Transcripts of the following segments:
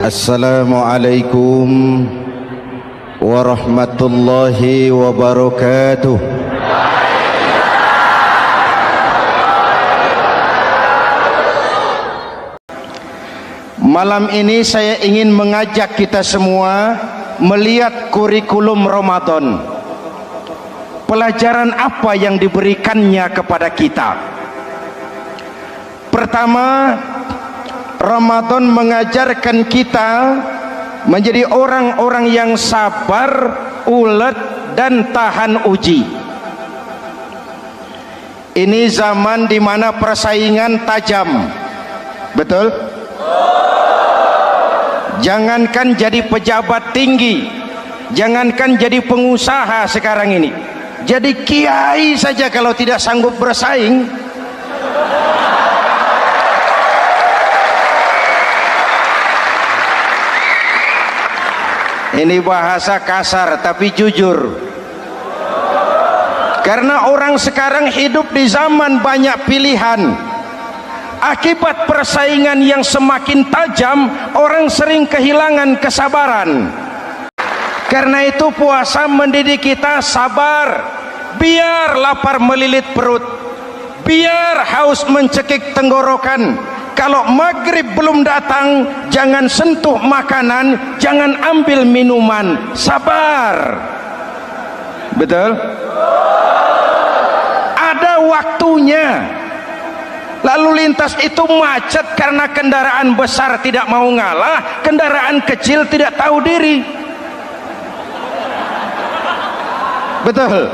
Assalamualaikum warahmatullahi wabarakatuh. Malam ini saya ingin mengajak kita semua melihat kurikulum Ramadan. Pelajaran apa yang diberikannya kepada kita? Pertama, Ramadan mengajarkan kita menjadi orang-orang yang sabar, ulet, dan tahan uji. Ini zaman di mana persaingan tajam. Betul? Jangankan jadi pejabat tinggi, jangankan jadi pengusaha sekarang ini, jadi kiai saja kalau tidak sanggup bersaing. Ini bahasa kasar tapi jujur, karena orang sekarang hidup di zaman banyak pilihan. Akibat persaingan yang semakin tajam, orang sering kehilangan kesabaran. Karena itu puasa mendidik kita sabar, biar lapar melilit perut, biar haus mencekik tenggorokan. Kalau maghrib belum datang, jangan sentuh makanan, jangan ambil minuman, sabar. Betul? Ada waktunya. Lalu lintas itu macet karena kendaraan besar tidak mau ngalah, kendaraan kecil tidak tahu diri. Betul?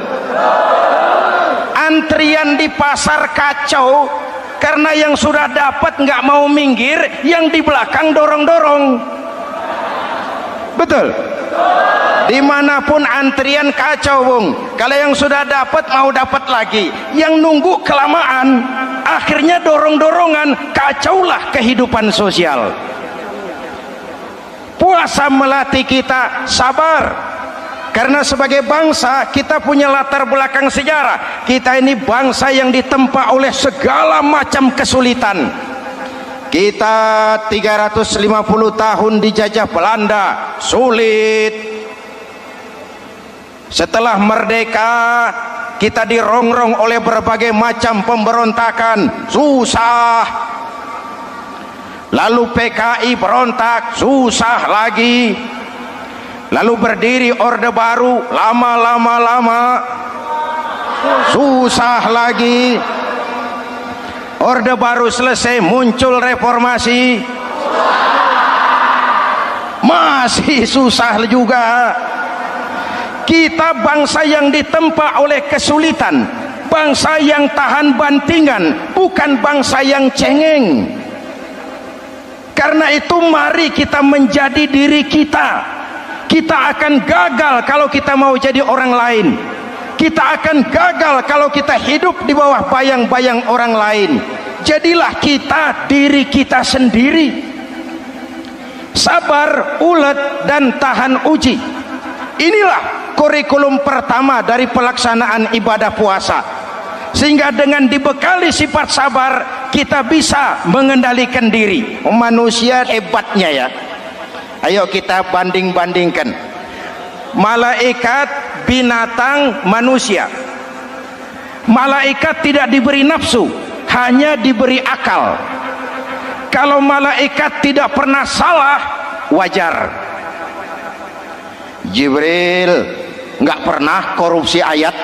Antrian di pasar kacau karena yang sudah dapat nggak mau minggir, yang di belakang dorong-dorong. Betul? Dimanapun antrian kacau, Bung. Kalau yang sudah dapat mau dapat lagi, yang nunggu kelamaan, akhirnya dorong-dorongan, kacaulah kehidupan sosial. Puasa melatih kita sabar, karena sebagai bangsa kita punya latar belakang sejarah. Kita ini bangsa yang ditempa oleh segala macam kesulitan. Kita 350 tahun dijajah Belanda, sulit. Setelah merdeka, kita dirongrong oleh berbagai macam pemberontakan, susah. Lalu PKI berontak, susah lagi. Lalu berdiri Orde Baru, lama, susah lagi. Orde Baru selesai, muncul reformasi, masih susah juga. Kita bangsa yang ditempa oleh kesulitan, bangsa yang tahan bantingan, bukan bangsa yang cengeng. Karena itu mari kita menjadi diri kita. Kita akan gagal kalau kita mau jadi orang lain. Kita akan gagal kalau kita hidup di bawah bayang-bayang orang lain. Jadilah kita diri kita sendiri. Sabar, ulet, dan tahan uji. Inilah kurikulum pertama dari pelaksanaan ibadah puasa, sehingga dengan dibekali sifat sabar kita bisa mengendalikan diri. Manusia hebatnya ya. Ayo kita banding-bandingkan malaikat, binatang, manusia. Malaikat tidak diberi nafsu, hanya diberi akal. Kalau malaikat tidak pernah salah, wajar. Jibril nggak pernah korupsi ayat.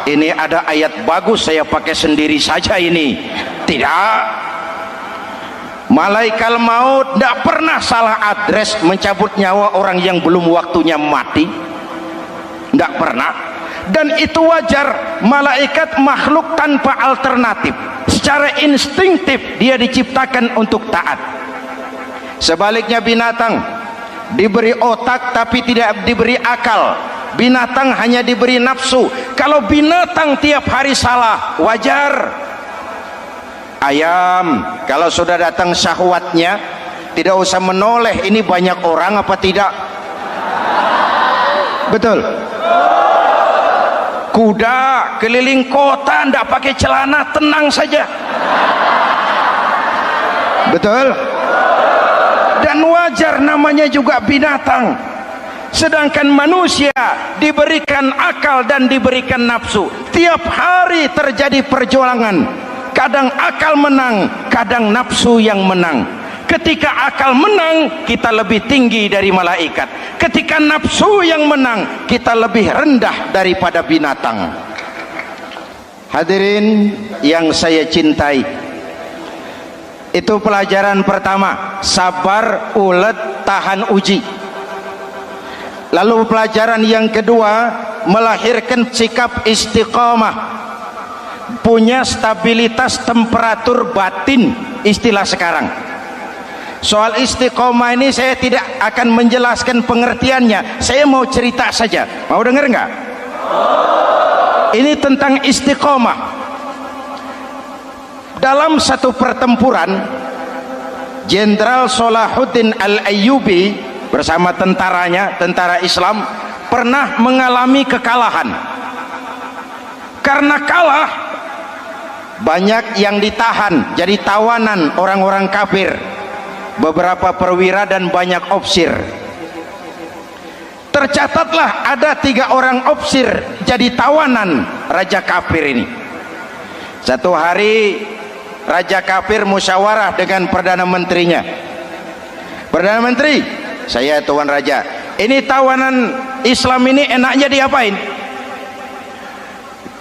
Ini ada ayat bagus, saya pakai sendiri saja ini. Tidak. Malaikat maut tidak pernah salah address mencabut nyawa orang yang belum waktunya mati. Tidak pernah. Dan itu wajar. Malaikat makhluk tanpa alternatif. Secara instinktif dia diciptakan untuk taat. Sebaliknya binatang diberi otak tapi tidak diberi akal. Binatang hanya diberi nafsu. Kalau binatang tiap hari salah, wajar. Ayam kalau sudah datang syahwatnya, tidak usah menoleh ini banyak orang apa tidak. Betul? Kuda keliling kota tidak pakai celana, tenang saja. Betul? dan wajar namanya juga binatang. Sedangkan manusia diberikan akal dan diberikan nafsu. Tiap hari terjadi perjuangan, kadang akal menang, kadang nafsu yang menang. Ketika akal menang, kita lebih tinggi dari malaikat. Ketika nafsu yang menang, kita lebih rendah daripada binatang. Hadirin yang saya cintai, itu pelajaran pertama, sabar, ulet, tahan uji. Lalu pelajaran yang kedua, melahirkan sikap istiqamah, punya stabilitas temperatur batin, istilah sekarang. Soal istiqamah ini saya tidak akan menjelaskan pengertiannya, saya mau cerita saja. Mau dengar nggak? Ini tentang istiqamah. Dalam satu pertempuran, Jenderal Salahuddin Al-Ayyubi bersama tentaranya, tentara Islam, pernah mengalami kekalahan. Karena kalah, banyak yang ditahan jadi tawanan orang-orang kafir, beberapa perwira dan banyak ofsir. Tercatatlah ada 3 orang ofsir jadi tawanan raja kafir ini. Satu hari raja kafir musyawarah dengan perdana menterinya. Perdana menteri, saya tuan raja, ini tawanan Islam ini enaknya diapain?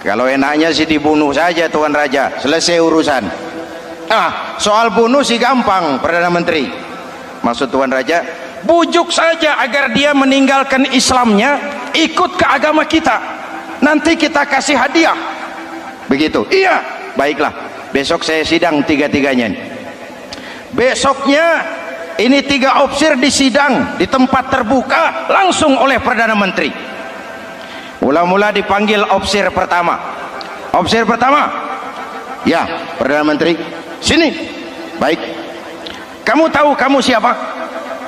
Kalau enaknya sih dibunuh saja tuan raja, selesai urusan. Soal bunuh sih gampang perdana menteri. Maksud tuan raja, bujuk saja agar dia meninggalkan Islamnya, ikut ke agama kita, nanti kita kasih hadiah. Begitu? Iya, baiklah, besok saya sidang 3-3-nya. Besoknya ini 3 ofsir disidang di tempat terbuka langsung oleh perdana menteri. Mula-mula dipanggil ofsir pertama. Ofsir pertama, ya perdana menteri, sini. Baik, kamu tahu kamu siapa?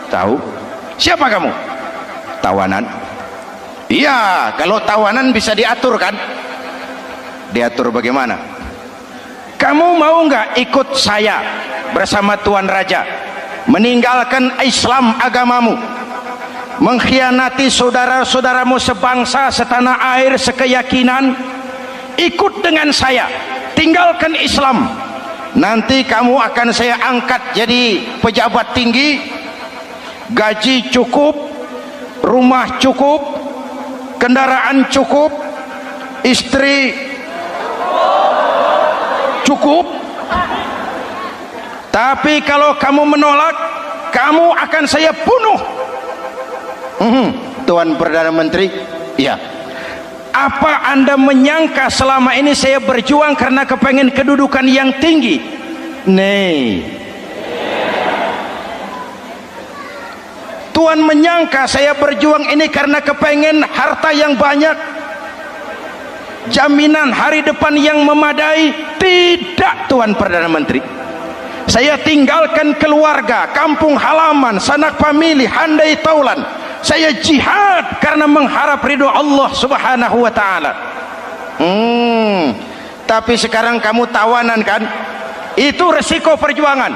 Tahu. Siapa kamu? Tawanan. Iya, kalau tawanan bisa diatur kan? Diatur bagaimana? Kamu mau nggak ikut saya bersama tuan raja, meninggalkan Islam agamamu, mengkhianati saudara-saudaramu sebangsa, setanah air, sekeyakinan? Ikut dengan saya, tinggalkan Islam. Nanti kamu akan saya angkat jadi pejabat tinggi, gaji cukup, rumah cukup, kendaraan cukup, istri cukup. Tapi kalau kamu menolak, kamu akan saya bunuh. Tuan Perdana Menteri, ya. Apa Anda menyangka selama ini saya berjuang karena kepengen kedudukan yang tinggi? Nih, Tuan menyangka saya berjuang ini karena kepengen harta yang banyak, jaminan hari depan yang memadai? Tidak, Tuan Perdana Menteri. Saya tinggalkan keluarga, kampung halaman, sanak famili, handai taulan. Saya jihad karena mengharap ridho Allah Subhanahu wa ta'ala. Tapi sekarang kamu tawanan kan? Itu resiko perjuangan.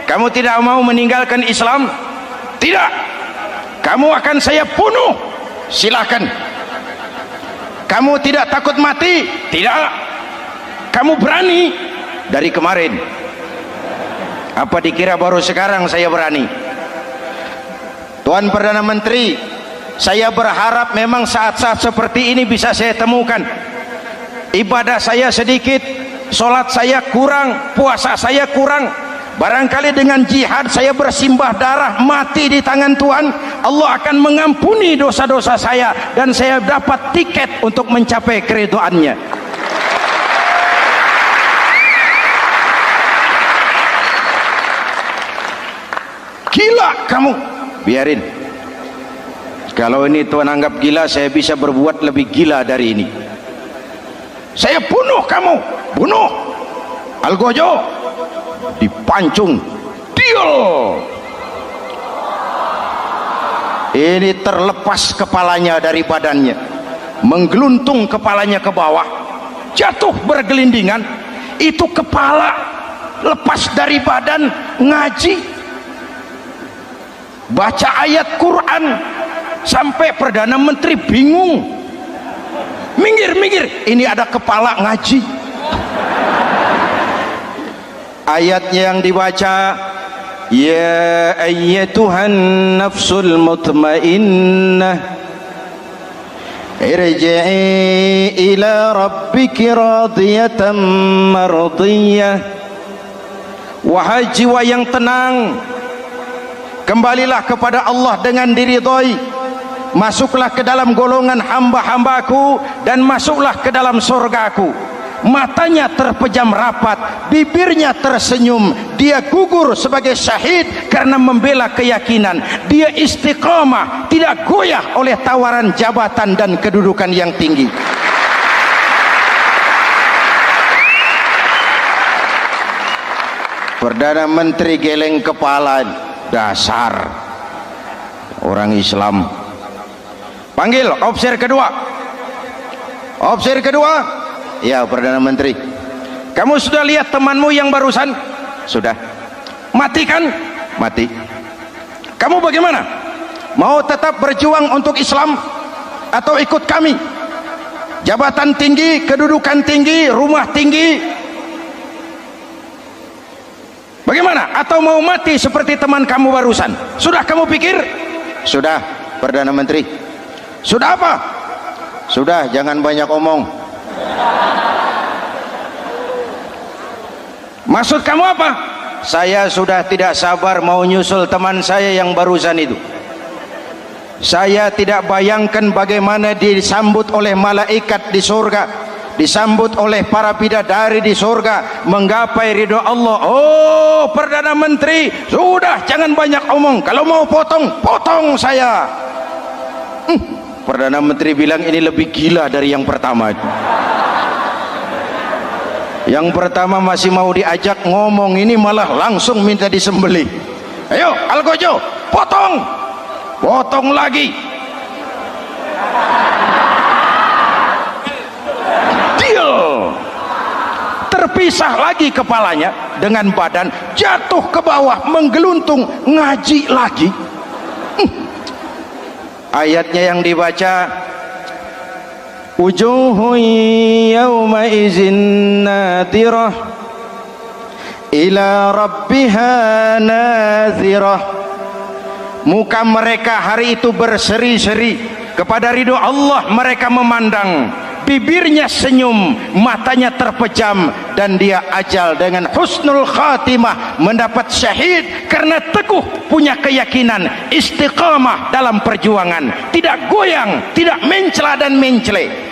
Kamu tidak mau meninggalkan Islam? Tidak. Kamu akan saya bunuh. Silakan. Kamu tidak takut mati? Tidak. Kamu berani? Dari kemarin. Apa dikira baru sekarang saya berani? Tuan Perdana Menteri, saya berharap memang saat-saat seperti ini bisa saya temukan. Ibadah saya sedikit, sholat saya kurang, puasa saya kurang. Barangkali dengan jihad saya bersimbah darah, mati di tangan Tuhan, Allah akan mengampuni dosa-dosa saya dan saya dapat tiket untuk mencapai keridhaannya. Gila kamu. Biarin. Kalau ini Tuan anggap gila, saya bisa berbuat lebih gila dari ini. Saya bunuh kamu. Bunuh. Algojo dipancung. Deal. Ini terlepas kepalanya dari badannya, menggeluntung kepalanya ke bawah, jatuh bergelindingan. Itu kepala lepas dari badan. Ngaji baca ayat Quran sampai Perdana Menteri bingung. Minggir, ini ada kepala ngaji. Ayatnya yang dibaca, ya ayyatuhan nafsul mutmainnah irji'i ila rabbiki radiyatan mardiyah. Wahai jiwa yang tenang, kembalilah kepada Allah dengan diridhoi, masuklah ke dalam golongan hamba-hambaku dan masuklah ke dalam surgaku. Matanya terpejam rapat, bibirnya tersenyum, dia gugur sebagai syahid karena membela keyakinan. Dia istiqamah, tidak goyah oleh tawaran jabatan dan kedudukan yang tinggi. Perdana Menteri geleng kepala, dasar orang Islam. Panggil opsir kedua. Opsir kedua. Ya Perdana Menteri, kamu sudah lihat temanmu yang barusan? Sudah. Mati kan? Mati. Kamu bagaimana? Mau tetap berjuang untuk Islam atau ikut kami? Jabatan tinggi, kedudukan tinggi, rumah tinggi, bagaimana? Atau mau mati seperti teman kamu barusan? Sudah kamu pikir? Sudah Perdana Menteri. Sudah apa? Sudah, jangan banyak omong. Maksud kamu apa? Saya sudah tidak sabar mau nyusul teman saya yang barusan itu. Saya tidak bayangkan bagaimana disambut oleh malaikat di surga, disambut oleh para bidadari di surga, menggapai ridho Allah. Oh Perdana Menteri, sudah jangan banyak omong. Kalau mau potong saya. Perdana Menteri bilang ini lebih gila dari yang pertama. Yang pertama masih mau diajak ngomong, ini malah langsung minta disembelih. Ayo Algojo, potong lagi. Deal. Terpisah lagi kepalanya dengan badan, jatuh ke bawah, menggeluntung, ngaji lagi. Ayatnya yang dibaca, wujuhun yawma izin nadirah ila rabbiha nazirah. Muka mereka hari itu berseri-seri kepada ridho Allah. Mereka memandang, bibirnya senyum, matanya terpejam, dan dia ajal dengan husnul khatimah, mendapat syahid karena teguh punya keyakinan, istiqamah dalam perjuangan, tidak goyang, tidak mencela dan mencele.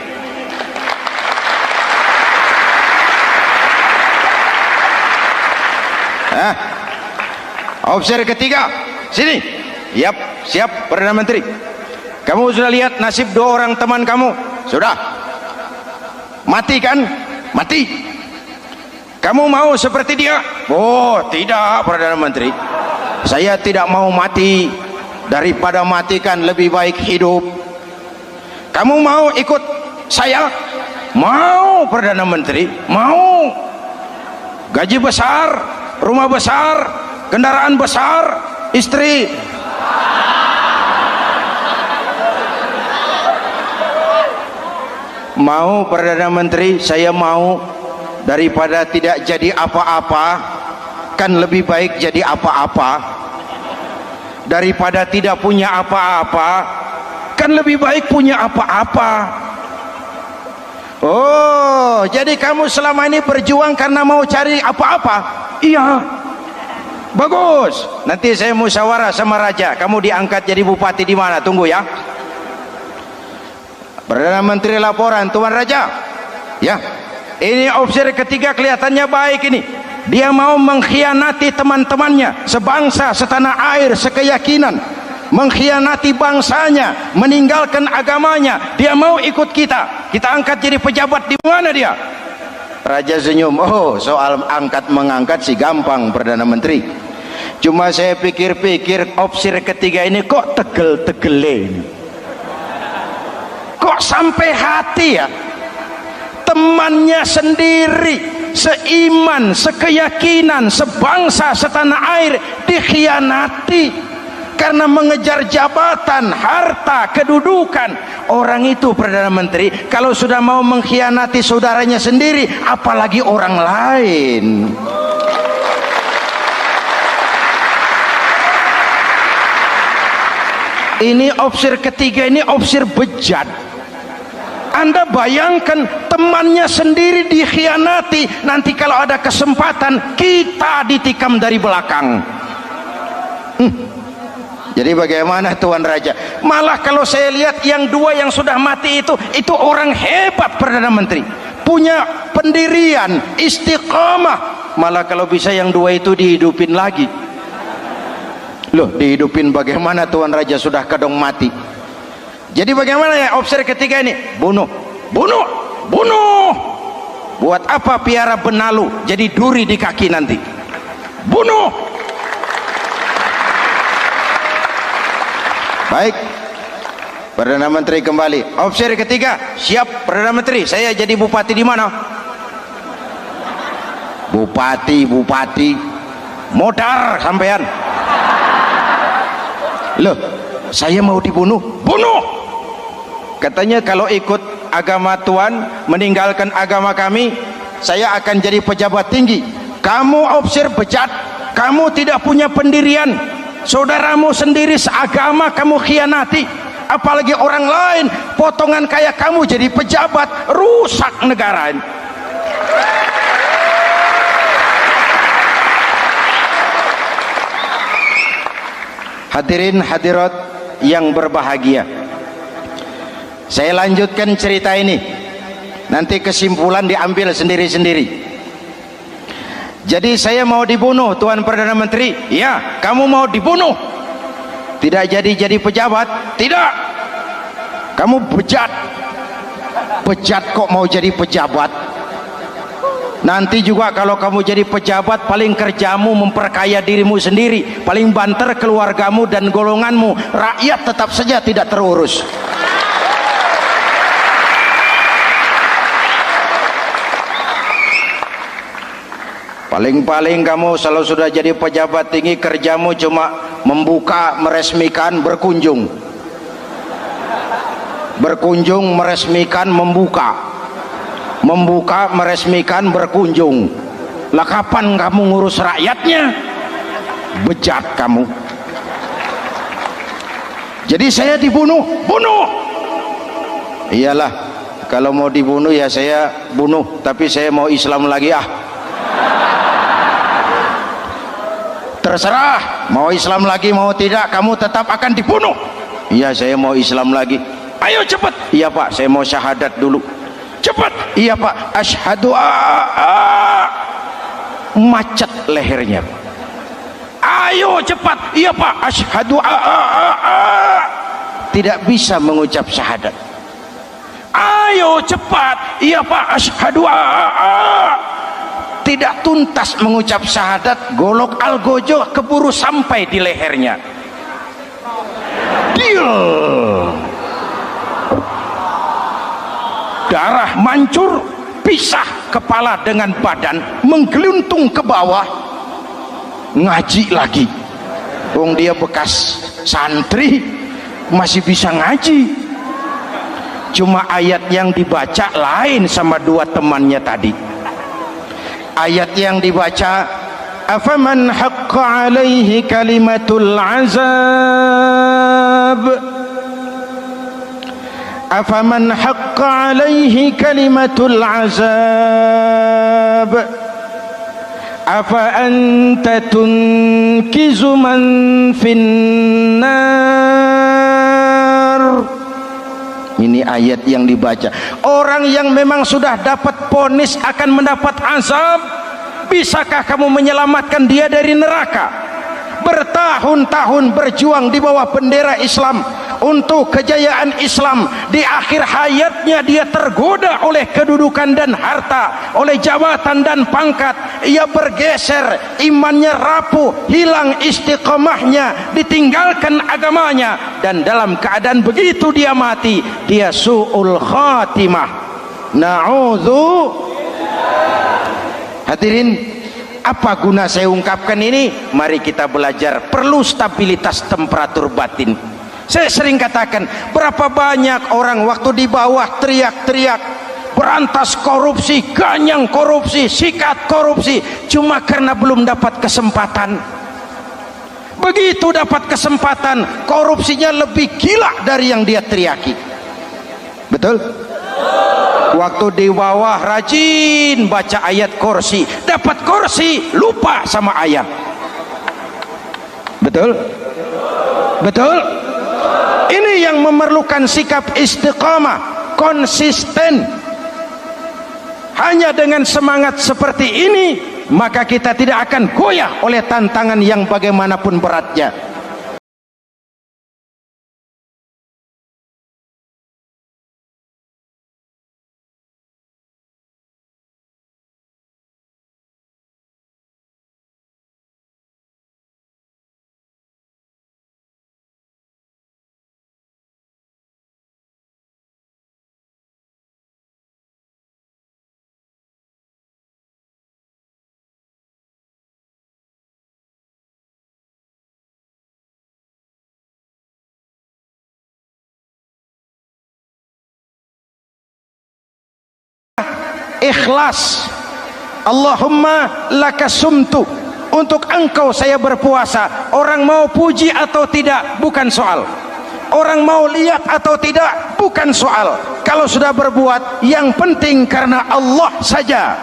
Opsi ketiga, sini. Yap, siap Perdana Menteri. Kamu sudah lihat nasib dua orang teman kamu? Sudah. Mati kan? Mati. Kamu mau seperti dia? Oh tidak Perdana Menteri, saya tidak mau mati. Daripada mati kan lebih baik hidup. Kamu mau ikut saya? Mau Perdana Menteri, mau. Gaji besar, rumah besar, kendaraan besar, istri. Mau Perdana Menteri, saya mau. Daripada tidak jadi apa-apa, kan lebih baik jadi apa-apa. Daripada tidak punya apa-apa, kan lebih baik punya apa-apa. Oh, jadi kamu selama ini berjuang karena mau cari apa-apa? Iya. Bagus. Nanti saya musyawarah sama raja. Kamu diangkat jadi bupati di mana? Tunggu ya. Perdana Menteri laporan, Tuan Raja. Ya. Ini opsi ketiga kelihatannya baik ini. Dia mau mengkhianati teman-temannya, sebangsa, setanah air, sekeyakinan. Mengkhianati bangsanya, meninggalkan agamanya. Dia mau ikut kita. Kita angkat jadi pejabat, di mana dia? Raja senyum. Oh, soal angkat mengangkat sih gampang Perdana Menteri. Cuma saya pikir-pikir opsi ketiga ini kok tegel-tegelen. Kok sampai hati ya? Temannya sendiri, seiman, sekeyakinan, sebangsa, setanah air dikhianati. karena mengejar jabatan, harta, kedudukan. Orang itu Perdana Menteri kalau sudah mau mengkhianati saudaranya sendiri, apalagi orang lain. Ini opsir ketiga, ini opsir bejat. Anda bayangkan temannya sendiri dikhianati, nanti kalau ada kesempatan kita ditikam dari belakang. Jadi bagaimana Tuan Raja? Malah kalau saya lihat yang dua yang sudah mati itu orang hebat Perdana Menteri, punya pendirian, istiqamah. Malah kalau bisa yang dua itu dihidupin lagi. Loh, dihidupin bagaimana Tuan Raja, sudah kadang mati. Jadi bagaimana ya opsi ketiga ini? Bunuh, bunuh, bunuh. Buat apa piara benalu jadi duri di kaki nanti? Bunuh. Baik, Perdana Menteri kembali. Opsi ketiga, siap Perdana Menteri. Saya jadi bupati di mana? Bupati modar sampean. Loh, saya mau dibunuh. Bunuh. Katanya kalau ikut agama Tuhan, meninggalkan agama kami, saya akan jadi pejabat tinggi. Kamu opsir bejat, kamu tidak punya pendirian, saudaramu sendiri seagama kamu khianati, apalagi orang lain potongan kayak kamu jadi pejabat, rusak negara ini. Hadirin hadirat yang berbahagia, saya lanjutkan cerita ini, nanti kesimpulan diambil sendiri-sendiri. Jadi saya mau dibunuh Tuan Perdana Menteri. Ya, kamu mau dibunuh, tidak jadi pejabat? Tidak. Kamu bejat kok mau jadi pejabat. Nanti juga kalau kamu jadi pejabat, paling kerjamu memperkaya dirimu sendiri, paling banter keluargamu dan golonganmu, rakyat tetap saja tidak terurus. Paling-paling kamu kalau sudah jadi pejabat tinggi, kerjamu cuma membuka, meresmikan, berkunjung, meresmikan, membuka, meresmikan, berkunjung. Lah kapan kamu ngurus rakyatnya? Bejat kamu. Jadi saya dibunuh, bunuh. Iyalah, kalau mau dibunuh ya saya bunuh, tapi saya mau Islam lagi ah. Terserah, mau Islam lagi mau tidak, kamu tetap akan dibunuh. Iya, saya mau Islam lagi. Ayo cepat. Iya Pak, saya mau syahadat dulu. Cepat. Iya Pak, asyhadu macet lehernya. Ayo cepat. Iya Pak, asyhadu tidak bisa mengucap syahadat. Ayo cepat. Iya Pak, asyhadu tidak tuntas mengucap syahadat, golok algojo keburu sampai di lehernya. Deal. Darah mancur, pisah kepala dengan badan, menggeluntung ke bawah. Ngaji lagi. Wong dia bekas santri masih bisa ngaji. Cuma ayat yang dibaca lain sama dua temannya tadi. Ayat yang dibaca, afaman haqqa alaihi kalimatul azab, afaman haqqa alaihi kalimatul azab, afa anta tunkizu man finnar. Ini ayat yang dibaca. Orang yang memang sudah dapat vonis akan mendapat azab, bisakah kamu menyelamatkan dia dari neraka? Bertahun-tahun berjuang di bawah bendera Islam untuk kejayaan Islam, di akhir hayatnya dia tergoda oleh kedudukan dan harta, oleh jabatan dan pangkat. Ia bergeser, imannya rapuh, hilang istiqomahnya, ditinggalkan agamanya, dan dalam keadaan begitu dia mati, dia su'ul khatimah. Na'udzu. Hadirin, Apa guna saya ungkapkan ini? Mari kita belajar, perlu stabilitas temperatur batin. Saya sering katakan, berapa banyak orang waktu di bawah teriak-teriak berantas korupsi, ganyang korupsi, sikat korupsi, cuma karena belum dapat kesempatan. Begitu dapat kesempatan, korupsinya lebih gila dari yang dia teriaki. Betul? Waktu di bawah rajin baca ayat kursi, dapat kursi lupa sama ayat. Betul? Betul? Ini yang memerlukan sikap istiqamah, konsisten. Hanya dengan semangat seperti ini, maka kita tidak akan goyah oleh tantangan yang bagaimanapun beratnya. Ikhlas. Allahumma lakasumtu, untuk engkau saya berpuasa. Orang mau puji atau tidak bukan soal, orang mau lihat atau tidak bukan soal. Kalau sudah berbuat, yang penting karena Allah saja.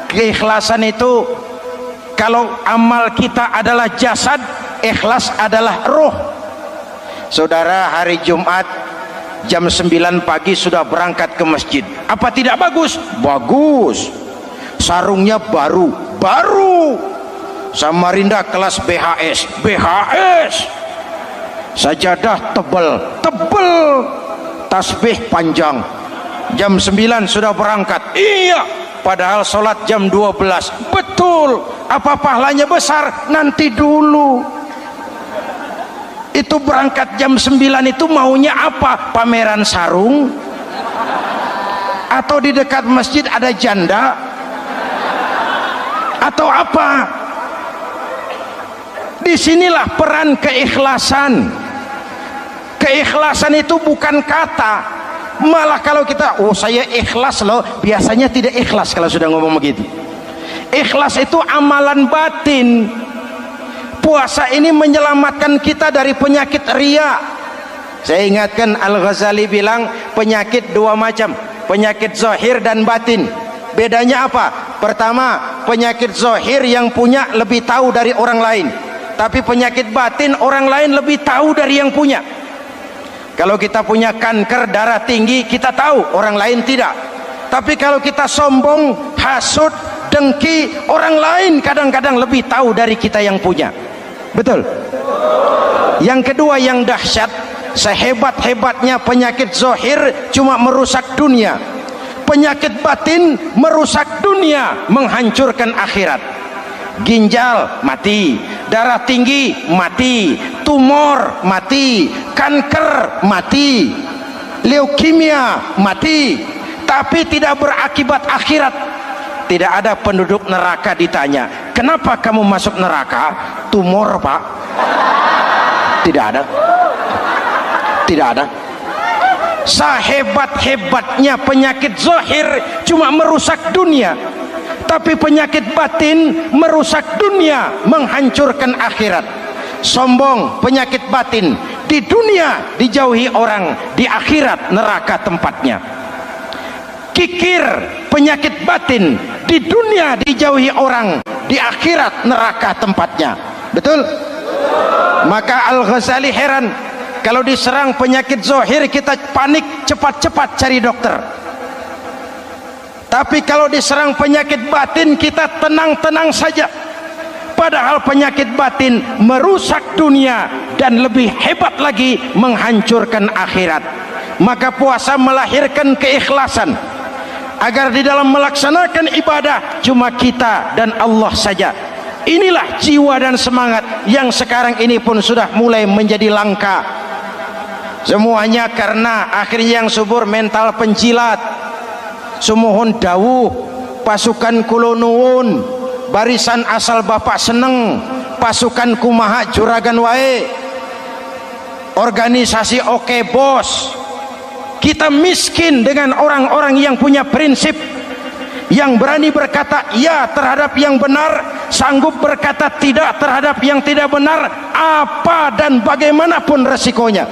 Keikhlasan itu, kalau amal kita adalah jasad, ikhlas adalah roh. Saudara, hari Jumat jam 9 pagi sudah berangkat ke masjid. Apa tidak bagus? Bagus. Sarungnya baru. Samarinda kelas BHS. Sajadah tebal. Tasbih panjang. Jam 9 sudah berangkat. Iya, padahal sholat jam 12. Betul. Apa pahalanya besar? Nanti dulu. Itu berangkat jam 9 itu maunya apa? Pameran sarung? Atau di dekat masjid ada janda? Atau apa? Disinilah peran keikhlasan. Keikhlasan itu bukan kata. Malah kalau kita, oh saya ikhlas loh, biasanya tidak ikhlas kalau sudah ngomong begitu. Ikhlas itu amalan batin. Puasa ini menyelamatkan kita dari penyakit riya. Saya ingatkan, Al-Ghazali bilang penyakit dua macam, penyakit zahir dan batin. Bedanya apa? Pertama, penyakit zahir yang punya lebih tahu dari orang lain, tapi penyakit batin orang lain lebih tahu dari yang punya. Kalau kita punya kanker darah tinggi, kita tahu, orang lain tidak. Tapi kalau kita sombong, hasud, dengki, orang lain kadang-kadang lebih tahu dari kita yang punya. Betul? Yang kedua yang dahsyat, sehebat-hebatnya penyakit zahir cuma merusak dunia, penyakit batin merusak dunia, menghancurkan akhirat. Ginjal mati, darah tinggi mati, tumor mati, kanker mati, leukemia mati, tapi tidak berakibat akhirat. Tidak ada penduduk neraka ditanya, kenapa kamu masuk neraka? Tumor, Pak. Tidak ada. Tidak ada. Sehebat-hebatnya penyakit zahir cuma merusak dunia, tapi penyakit batin merusak dunia, menghancurkan akhirat. Sombong, penyakit batin, di dunia dijauhi orang, di akhirat neraka tempatnya. Kikir, penyakit batin, di dunia dijauhi orang, di akhirat neraka tempatnya. Betul? Maka Al-Ghazali heran, kalau diserang penyakit zahir kita panik, cepat-cepat cari dokter. Tapi kalau diserang penyakit batin kita tenang-tenang saja. Padahal penyakit batin merusak dunia dan lebih hebat lagi menghancurkan akhirat. Maka puasa melahirkan keikhlasan, agar di dalam melaksanakan ibadah cuma kita dan Allah saja. Inilah jiwa dan semangat yang sekarang ini pun sudah mulai menjadi langka. Semuanya karena akhirnya yang subur mental penjilat. Sumuhun dawuh, pasukan kulo nuwun, barisan asal bapak seneng, pasukan kumaha juragan wae, organisasi oke bos. Kita miskin dengan orang-orang yang punya prinsip, yang berani berkata ya terhadap yang benar, sanggup berkata tidak terhadap yang tidak benar, apa dan bagaimanapun resikonya.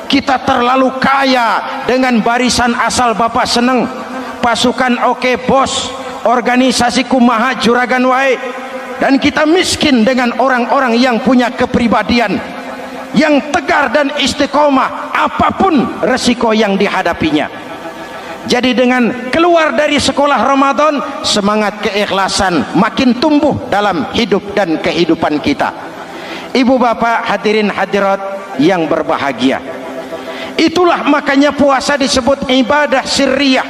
Kita terlalu kaya dengan barisan asal bapak seneng, pasukan oke bos, organisasi kumaha juragan wae, dan kita miskin dengan orang-orang yang punya kepribadian, yang tegar dan istiqomah apapun resiko yang dihadapinya. Jadi dengan keluar dari sekolah Ramadan, semangat keikhlasan makin tumbuh dalam hidup dan kehidupan kita. Ibu bapak hadirin hadirat yang berbahagia, itulah makanya puasa disebut ibadah sirriyah,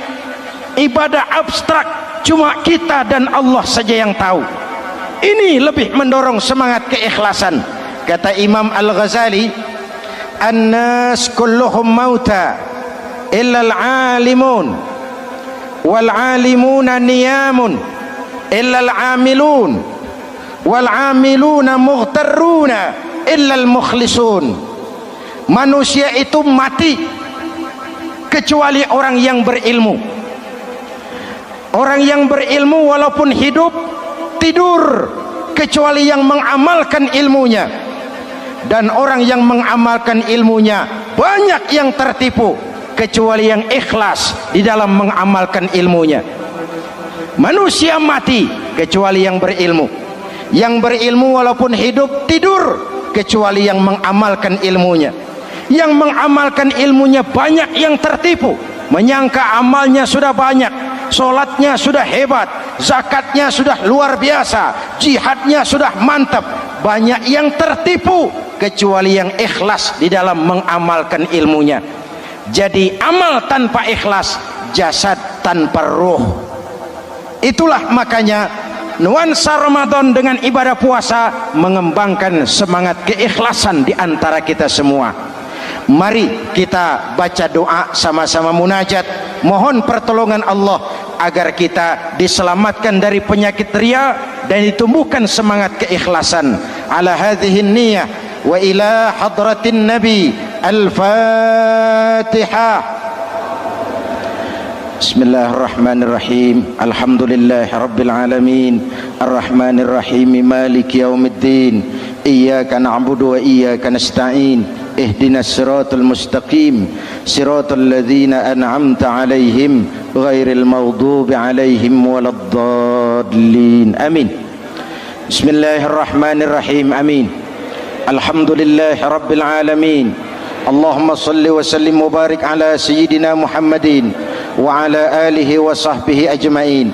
ibadah abstrak, cuma kita dan Allah saja yang tahu. Ini lebih mendorong semangat keikhlasan. Kata Imam Al-Ghazali, an-nas kulluhum mauta illa al-alimun wal alimuna niyamun illa al-amilun wal amiluna mughtarruna illa al-mukhlisun. Manusia itu mati kecuali orang yang berilmu. Orang yang berilmu walaupun hidup tidur kecuali yang mengamalkan ilmunya, dan orang yang mengamalkan ilmunya banyak yang tertipu kecuali yang ikhlas di dalam mengamalkan ilmunya. Manusia mati kecuali yang berilmu. Yang berilmu walaupun hidup tidur kecuali yang mengamalkan ilmunya. Yang mengamalkan ilmunya banyak yang tertipu, menyangka amalnya sudah banyak, sholatnya sudah hebat, zakatnya sudah luar biasa, jihadnya sudah mantap. Banyak yang tertipu kecuali yang ikhlas di dalam mengamalkan ilmunya. Jadi amal tanpa ikhlas, jasad tanpa ruh. Itulah makanya nuansa Ramadan dengan ibadah puasa mengembangkan semangat keikhlasan di antara kita semua. Mari kita baca doa sama-sama munajat, mohon pertolongan Allah agar kita diselamatkan dari penyakit riya dan ditumbuhkan semangat keikhlasan. Ala hadhihi niyyah wa ila hadratin nabi. Al-Fatihah. Bismillahirrahmanirrahim. Alhamdulillahi rabbil alamin, arrahmanir rahim, maliki yaumiddin. Iyyaka na'budu wa iyyaka nasta'in. Ihdinas siratal mustaqim, siratal ladzina an'amta 'alaihim ghairil maghdubi 'alaihim waladdallin. Amin. Bismillahirrahmanirrahim. Amin. Alhamdulillahi rabbil alamin. Allahumma salli wa sallim wa barik ala sayyidina Muhammadin wa ala alihi wa sahbihi ajma'in.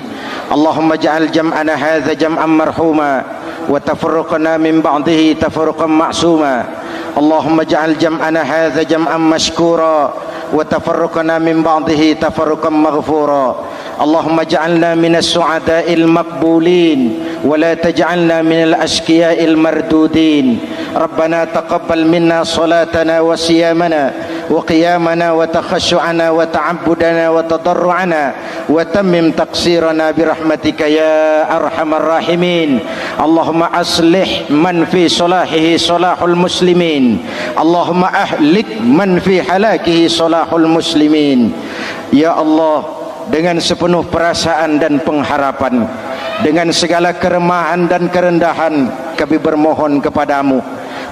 Allahumma ja'al jam'ana hadha jam'an marhuma wa tafarruqana min ba'dihi tafarruqan ma'suma. Allahumma ja'al jam'ana hadha jam'an mashkura wa tafarruqana min ba'dihi tafarruqan maghfura. Allahumma ja'alna minas su'ada'il maqbulin wa la taj'alna minal ashqiya'il mardudin. Rabbana taqabbal minna salatana wa siyamana wa qiyamana wa takhashu'ana wa ta'abbudana wa tadarru'ana wa tammim taqsirana birahmatika ya arhamar rahimin. Allahumma aslih man fi salahihi salahul muslimin. Allahumma ahlik man fi halakihi salahul muslimin. Ya Allah, dengan sepenuh perasaan dan pengharapan, dengan segala keremahan dan kerendahan, kami bermohon kepadamu,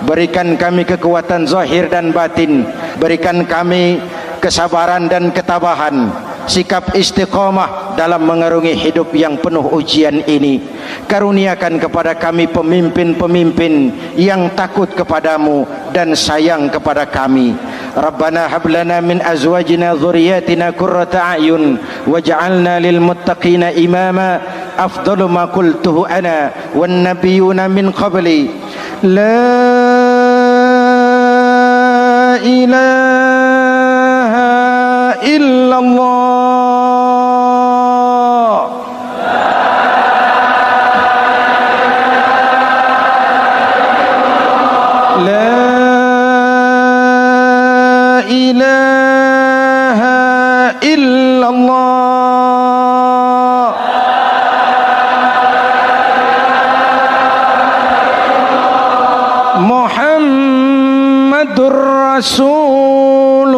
berikan kami kekuatan zahir dan batin, berikan kami kesabaran dan ketabahan, sikap istiqamah dalam mengarungi hidup yang penuh ujian ini. Karuniakan kepada kami pemimpin-pemimpin yang takut kepadamu dan sayang kepada kami. Rabbana hablana min azwajina dhurriyyatina qurrata a'yun waj'alna lil muttaqina imama. Afdalu ma qultuhu ana wan nabiyyuna min qabli. La ilaha illallah. ilaha illallah Rasulullah.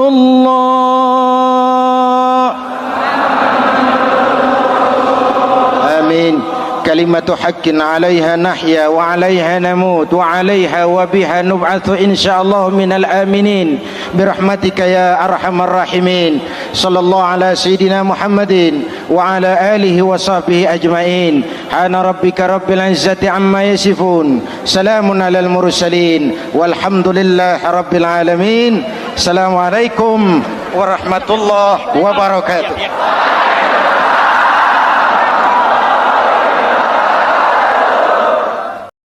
Amin. Kalimatu haqqin 'alaiha nahya wa 'alaiha namut wa 'alaiha wa biha nub'atsu insyaallah minal aminin birahmatika ya arhamar rahimin. Sallallahu ala sayidina Muhammadin wa ala alihi wa sahbihi ajmain. Hana rabbika rabbil izzati amma yasifun. Salamun alal mursalin walhamdulillahi rabbil alamin. Assalamualaikum warahmatullahi wabarakatuh.